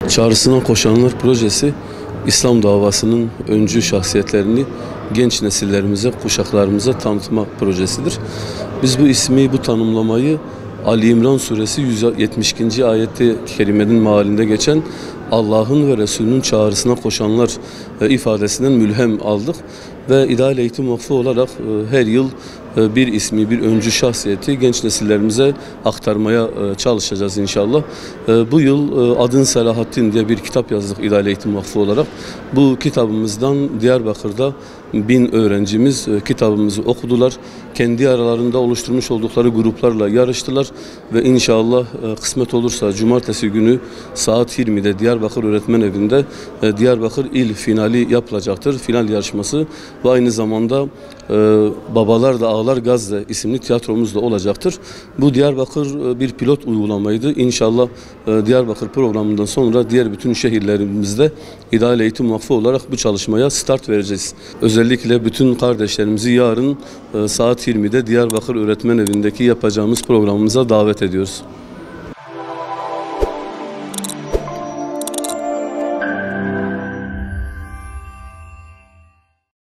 Çağrısına Koşanlar projesi, İslam davasının öncü şahsiyetlerini genç nesillerimize, kuşaklarımıza tanıtma projesidir. Biz bu ismi, bu tanımlamayı Ali İmran suresi 172. ayeti kerimenin mealinde geçen Allah'ın ve Resulünün çağrısına koşanlar ifadesinden mülhem aldık ve İdeal Eğitim Vakfı olarak her yıl bir ismi, bir öncü şahsiyeti genç nesillerimize aktarmaya çalışacağız inşallah. Bu yıl Adın Selahattin diye bir kitap yazdık İdeal Eğitim Vakfı olarak. Bu kitabımızdan Diyarbakır'da 1000 öğrencimiz kitabımızı okudular. Kendi aralarında oluşturmuş oldukları gruplarla yarıştılar ve inşallah kısmet olursa cumartesi günü saat 20'de Diyarbakır Öğretmen Evi'nde Diyarbakır İl finali yapılacaktır. Final yarışması ve aynı zamanda Babalar da Ağlar Gazze isimli tiyatromuz da olacaktır. Bu Diyarbakır bir pilot uygulamaydı. İnşallah Diyarbakır programından sonra diğer bütün şehirlerimizde İdeal Eğitim Vakfı olarak bu çalışmaya start vereceğiz. Özellikle bütün kardeşlerimizi yarın saat 20'de Diyarbakır Öğretmen Evi'ndeki yapacağımız programımıza davet ediyoruz.